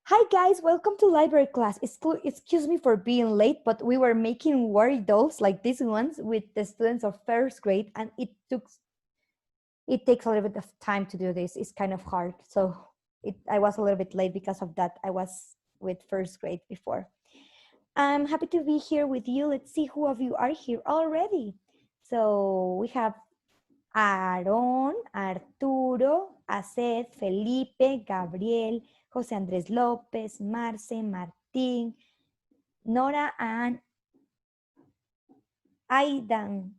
Hi guys, welcome to library class. Excuse me for being late, but we were making worry dolls like these ones with the students of first grade, and it takes a little bit of time to do this. It's kind of hard. So I was a little bit late because of that. I was with first grade before. I'm happy to be here with you. Let's see who of you are here already. So we have Aaron, Arturo, Aced, Felipe, Gabriel, José Andrés López, Marce, Martín, Nora, and Aidan,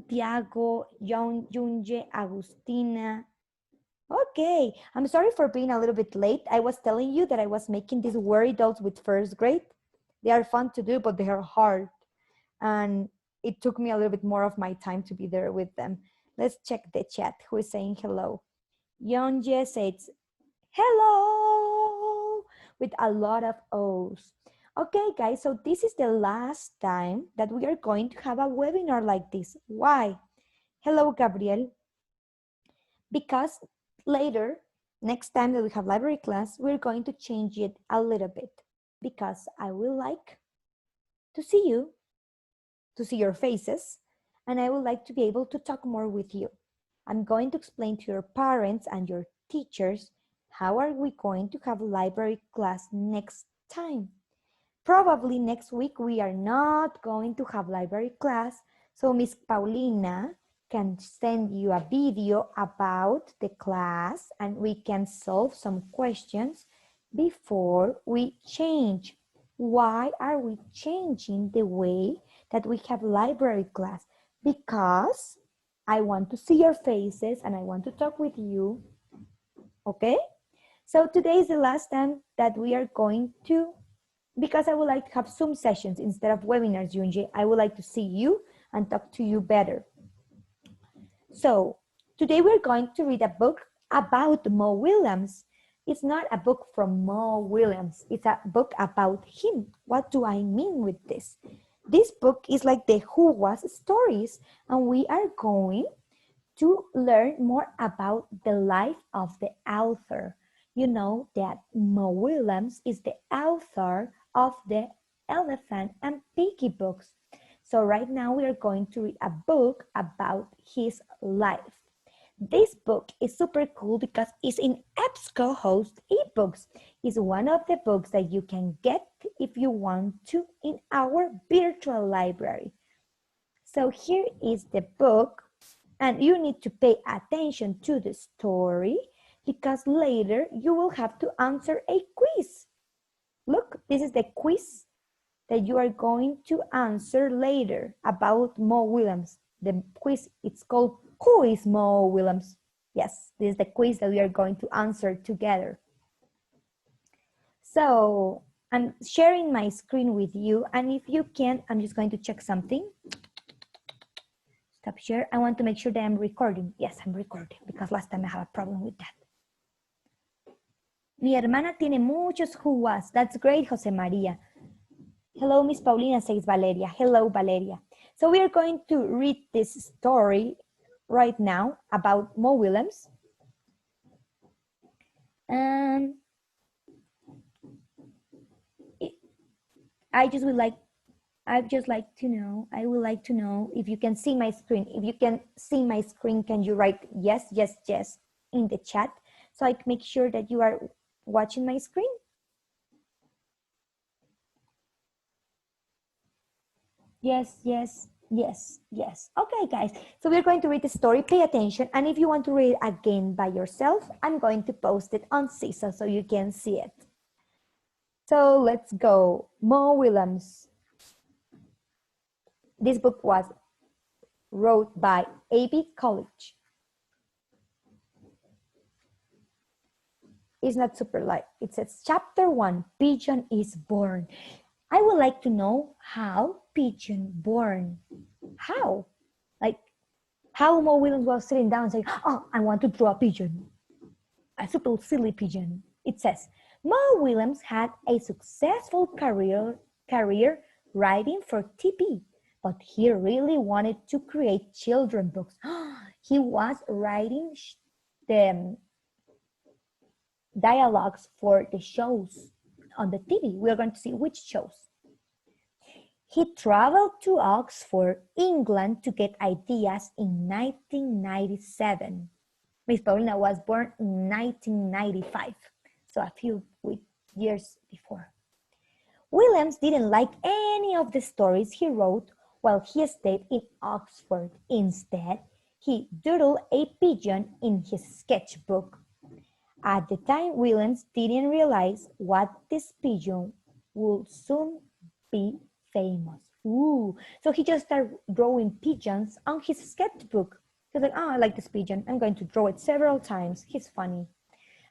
Tiago, Yunje, Agustina. Okay, I'm sorry for being a little bit late. I was telling you that I was making these worry dolls with first grade. They are fun to do, but they are hard. And it took me a little bit more of my time to be there with them. Let's check the chat. Who is saying hello? Yonje says hello with a lot of O's. Okay, guys, so this is the last time that we are going to have a webinar like this. Why? Hello, Gabriel. Because later, next time that we have library class, we're going to change it a little bit because I will like to see you, to see your faces, and I would like to be able to talk more with you. I'm going to explain to your parents and your teachers how are we going to have library class next time. Probably next week we are not going to have library class, so Miss Paulina can send you a video about the class and we can solve some questions before we change. Why are we changing the way that we have library class? Because I want to see your faces and I want to talk with you, okay? So today is the last time that we are going to, because I would like to have Zoom sessions instead of webinars, Yunji. I would like to see you and talk to you better. So today we're going to read a book about Mo Willems. It's not a book from Mo Willems. It's a book about him. What do I mean with this? This book is like the Who Was stories, and we are going to learn more about the life of the author. You know that Mo Willems is the author of the Elephant and Piggy books. So right now we are going to read a book about his life. This book is super cool because it's in EBSCO host ebooks. It's one of the books that you can get if you want to in our virtual library. So here is the book, and you need to pay attention to the story because later you will have to answer a quiz. Look, this is the quiz that you are going to answer later about Mo Willems. The quiz, it's called Who is Mo Willems? Yes, this is the quiz that we are going to answer together. So I'm sharing my screen with you, and if you can, I'm just going to check something. Stop share. I want to make sure that I'm recording. Yes, I'm recording because last time I had a problem with that. Mi hermana tiene muchos who was. That's great, Jose Maria. Hello, Miss Paulina, says Valeria. Hello, Valeria. So we are going to read this story right now about Mo Willems. And I would like to know if you can see my screen. If you can see my screen, can you write yes, yes, yes in the chat so I can make sure that you are watching my screen? Yes, yes, yes, yes. Okay, guys. So we're going to read the story. Pay attention. And if you want to read it again by yourself, I'm going to post it on CISA so you can see it. So let's go. Mo Willems. This book was wrote by A.B. College. It's not super light. It says chapter 1, Pigeon is born. I would like to know how Pigeon born. How? Like how Mo Willems was sitting down saying, oh, I want to draw a pigeon. A super silly pigeon. It says, Mo Willems had a successful career writing for TV, but he really wanted to create children books. He was writing dialogues for the shows on the TV. We're going to see which shows. He traveled to Oxford, England to get ideas in 1997. Miss Paulina was born in 1995, so a few years before. Willems didn't like any of the stories he wrote while he stayed in Oxford. Instead, he doodled a pigeon in his sketchbook. At the time, Willems didn't realize what this pigeon would soon be famous. Ooh, so he just started drawing pigeons on his sketchbook. He's like, oh, I like this pigeon. I'm going to draw it several times. He's funny.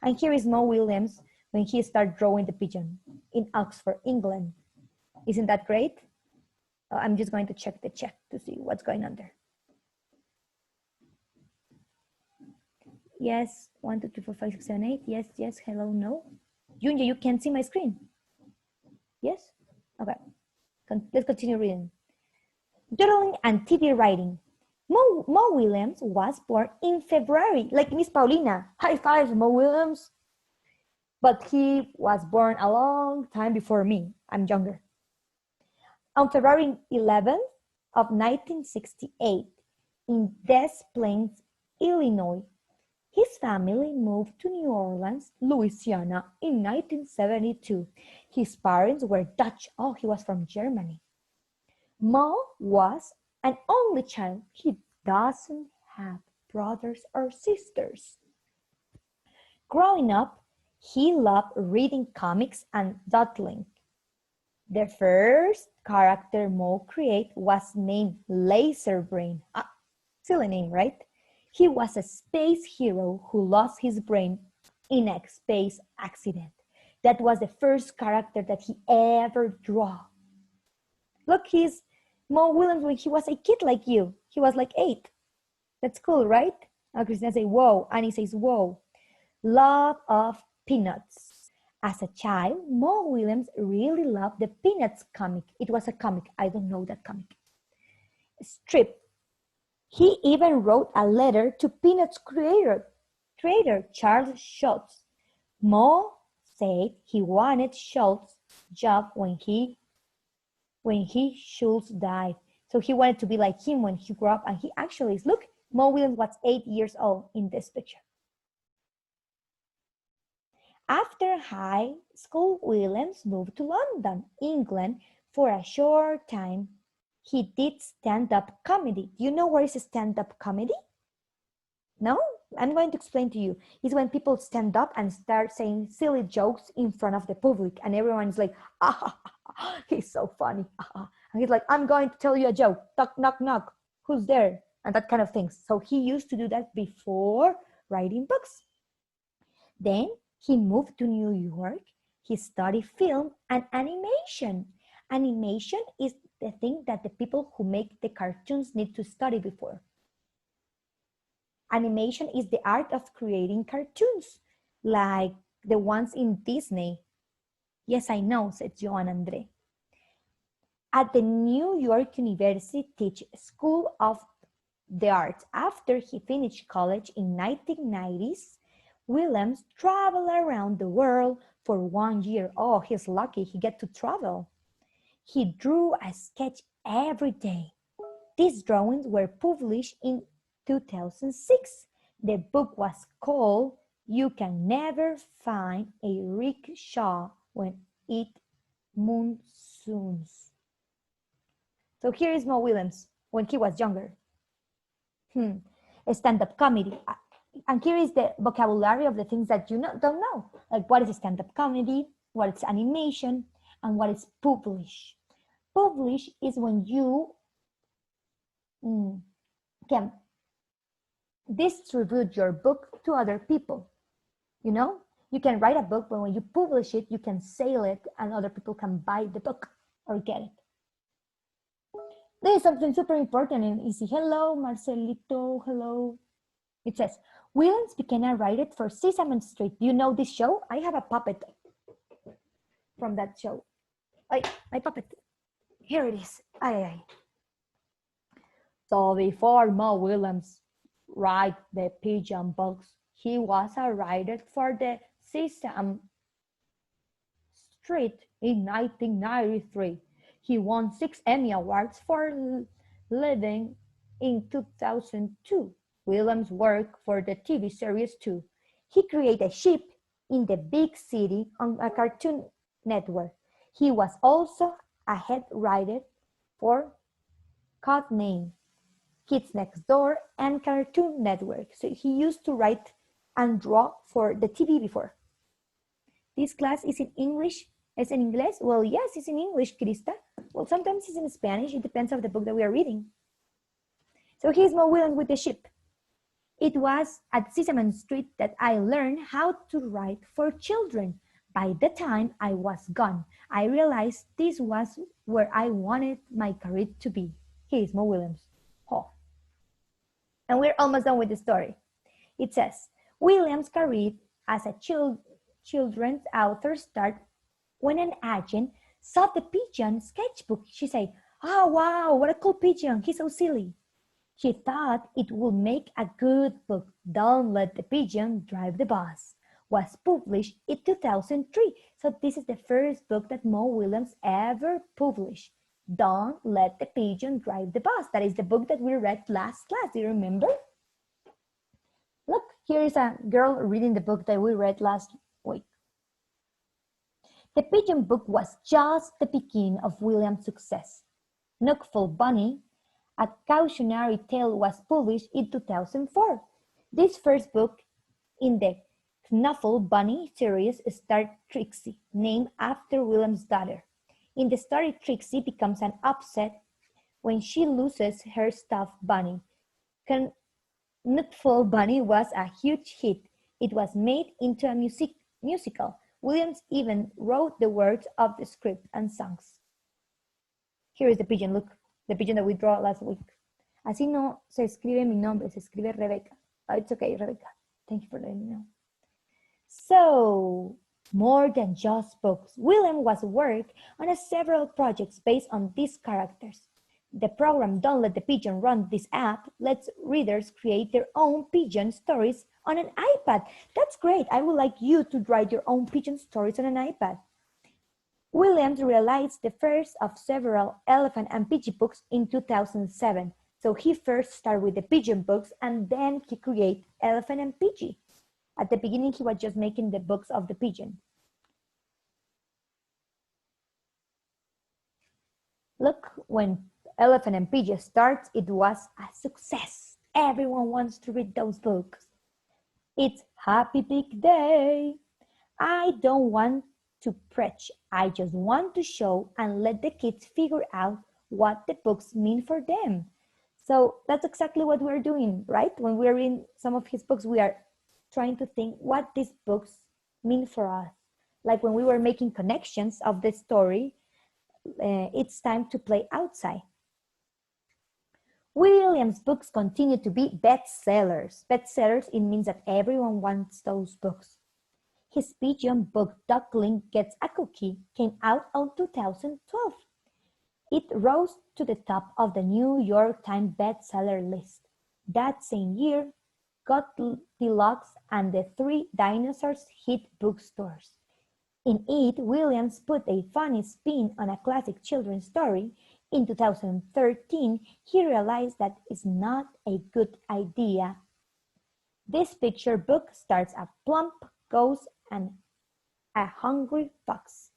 And here is Mo Willems when he started drawing the pigeon in Oxford, England. Isn't that great? I'm just going to check the chat to see what's going on there. Yes, 1, 2, 3, 4, 5, 6, 7, 8. Yes, yes, hello, no. Junja, you can't see my screen. Yes? Okay, let's continue reading. Doodling and TV writing. Mo Willems was born in February, like Miss Paulina. High five, Mo Willems. But he was born a long time before me. I'm younger. On February 11th of 1968, in Des Plaines, Illinois, his family moved to New Orleans, Louisiana in 1972. His parents were Dutch. Oh, he was from Germany. Mo was an only child. He doesn't have brothers or sisters. Growing up, he loved reading comics and doodling. The first character Mo created was named Laserbrain. Silly name, right? He was a space hero who lost his brain in a space accident. That was the first character that he ever drew. Look, he's Mo Willems when he was a kid like you. He was like 8. That's cool, right? Christina says, whoa. Annie says, whoa. Love of Peanuts. As a child, Mo Willems really loved the Peanuts comic. It was a comic. I don't know that comic. Strip. He even wrote a letter to Peanuts creator Charles Schulz. Mo said he wanted Schultz's job when Schulz died. So he wanted to be like him when he grew up, and he actually is. Look, Mo Willems was 8 years old in this picture. After high school, Willems moved to London, England for a short time. He did stand-up comedy. Do you know what is stand-up comedy? No? I'm going to explain to you. It's when people stand up and start saying silly jokes in front of the public, and everyone's like, he's so funny. And he's like, I'm going to tell you a joke. Knock, knock, knock. Who's there? And that kind of things. So he used to do that before writing books. Then he moved to New York. He studied film and animation. Animation is the thing that the people who make the cartoons need to study before. Animation is the art of creating cartoons, like the ones in Disney. Yes, I know, said Joan Andre. At the New York University School of the Arts, after he finished college in 1990s, Willems traveled around the world for 1 year. Oh, he's lucky he get to travel. He drew a sketch every day. These drawings were published in 2006. The book was called You Can Never Find a Rickshaw When It Monsoons. So here is Mo Willems when he was younger. A stand-up comedy. And here is the vocabulary of the things that you don't know. Like what is stand-up comedy, what is animation, and what is publish. Publish is when you can distribute your book to other people. You know, you can write a book, but when you publish it, you can sell it and other people can buy the book or get it. There is something super important and easy. Hello, Marcelito, hello. It says, Willems became a writer for Sesame Street. Do you know this show? I have a puppet from that show. My puppet. Here it is. So before Mo Willems write the pigeon books, he was a writer for the Sesame Street in 1993. He won 6 Emmy Awards for leading in 2002. Willems worked for the TV series too. He created a ship in the big city on a Cartoon Network. He was also a head writer for Codename, Kids Next Door, and Cartoon Network. So he used to write and draw for the TV before. This class is in English. ¿Es en inglés? Well, yes, it's in English, Krista. Well, sometimes it's in Spanish. It depends on the book that we are reading. So here's Mo Willems with the ship. It was at Sesame Street that I learned how to write for children. By the time I was gone, I realized this was where I wanted my career to be. Here's Mo Willems. Oh. And we're almost done with the story. It says, Willems' career as a children's author started when an agent saw the pigeon sketchbook. She said, oh, wow, what a cool pigeon. He's so silly. She thought it would make a good book. Don't Let the Pigeon Drive the Bus was published in 2003. So this is the first book that Mo Willems ever published. Don't Let the Pigeon Drive the Bus. That is the book that we read last class. Do you remember? Look, here is a girl reading the book that we read last week. The Pigeon book was just the beginning of Willems' success. Knuckle Bunny, a cautionary tale, was published in 2004. This first book in the Knuckle Bunny series starred Trixie, named after Willems' daughter. In the story, Trixie becomes an upset when she loses her stuffed bunny. Knuckle Bunny was a huge hit. It was made into a musical. Willems even wrote the words of the script and songs. Here is the pigeon, look, the pigeon that we drew last week. Así no se escribe mi nombre, se escribe Rebecca. Oh, it's okay, Rebecca. Thank you for letting me know. So, more than just books, Willems was working on several projects based on these characters. The program Don't Let the Pigeon Run This app lets readers create their own pigeon stories on an iPad. That's great. I would like you to write your own pigeon stories on an iPad. Willems realized the first of several elephant and pigeon books in 2007. So he first started with the pigeon books and then he created elephant and pigeon. At the beginning, he was just making the books of the pigeon. Look, when Elephant and Pigeon starts, it was a success. Everyone wants to read those books. It's Happy Big Day. I don't want to preach. I just want to show and let the kids figure out what the books mean for them. So that's exactly what we're doing, right? When we're reading some of his books, we are trying to think what these books mean for us. Like when we were making connections of the story, it's time to play outside. Willems' books continue to be bestsellers. Bestsellers, it means that everyone wants those books. His pigeon book, Duckling Gets a Cookie, came out in 2012. It rose to the top of the New York Times bestseller list. That same year, Goldilocks and the Three Dinosaurs hit bookstores. In it, Willems put a funny spin on a classic children's story. In 2013, he realized that it's not a good idea. This picture book stars a plump ghost and a hungry fox.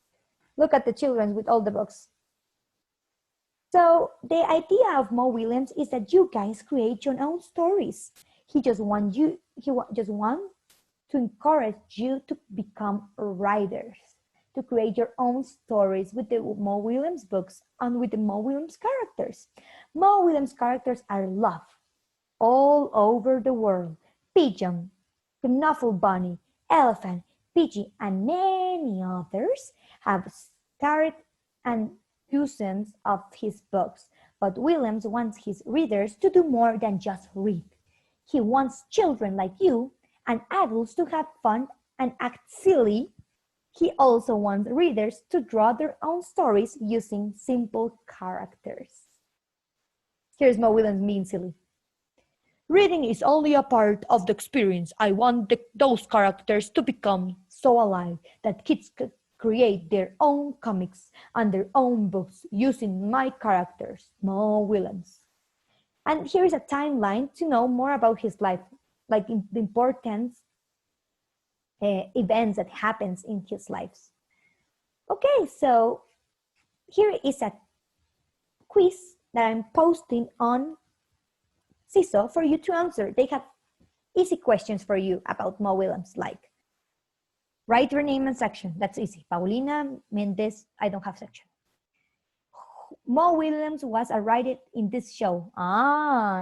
Look at the children with all the books. So the idea of Mo Willems is that you guys create your own stories. He just wants to encourage you to become writers, to create your own stories with the Mo Willems books and with the Mo Willems characters. Mo Willems characters are loved all over the world. Pigeon, Knuckle Bunny, Elephant, Pidgey, and many others have starred in dozens of his books. But Willems wants his readers to do more than just read. He wants children like you and adults to have fun and act silly. He also wants readers to draw their own stories using simple characters. Here's Mo Willems being silly. Reading is only a part of the experience. I want those characters to become so alive that kids could create their own comics and their own books using my characters, Mo Willems. And here is a timeline to know more about his life, like the important events that happens in his lives. Okay, so here is a quiz that I'm posting on CISO for you to answer. They have easy questions for you about Mo Willems, like write your name and section. That's easy. Paulina Mendez, I don't have section. Mo Willems was a writer in this show.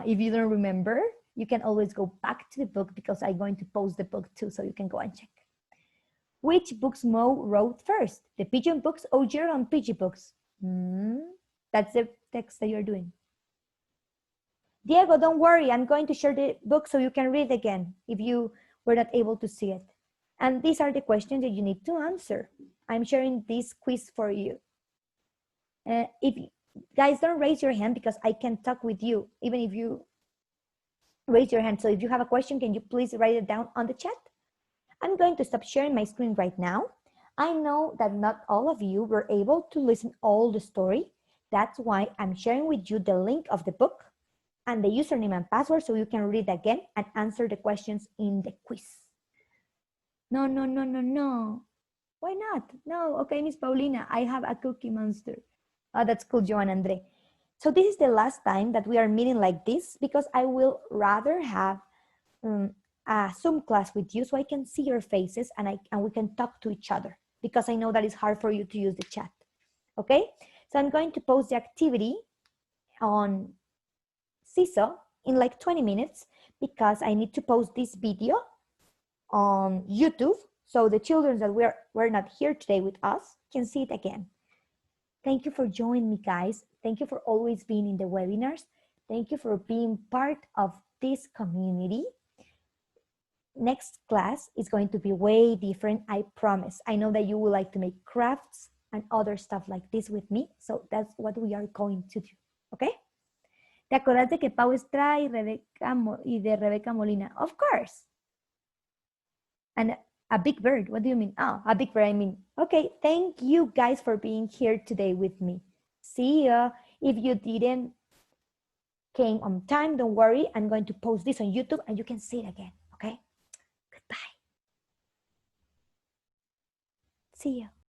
If you don't remember, you can always go back to the book because I'm going to post the book too, so you can go and check. Which books Mo wrote first? The Pigeon books or Gerald Pidgey books? That's the text that you're doing. Diego, don't worry. I'm going to share the book so you can read again if you were not able to see it. And these are the questions that you need to answer. I'm sharing this quiz for you. If guys, don't raise your hand because I can talk with you even if you raise your hand. So if you have a question, can you please write it down on the chat? I'm going to stop sharing my screen right now. I know that not all of you were able to listen all the story. That's why I'm sharing with you the link of the book and the username and password so you can read again and answer the questions in the quiz. No. Why not? No, okay, Miss Paulina, I have a cookie monster. Oh, that's cool, Joan Andre. So this is the last time that we are meeting like this because I will rather have a Zoom class with you so I can see your faces and we can talk to each other because I know that it's hard for you to use the chat. Okay, so I'm going to post the activity on CISO in like 20 minutes because I need to post this video on YouTube so the children that were not here today with us can see it again. Thank you for joining me, guys. Thank you for always being in the webinars. Thank you for being part of this community. Next class is going to be way different, I promise. I know that you would like to make crafts and other stuff like this with me, so that's what we are going to do, okay? ¿Te acuerdas de que Pau Estrada y de Rebeca Molina? Of course. And a big bird, what do you mean? Oh, a big bird, I mean. Okay, thank you guys for being here today with me. See ya. If you didn't came on time, don't worry. I'm going to post this on YouTube and you can see it again, okay? Goodbye. See ya.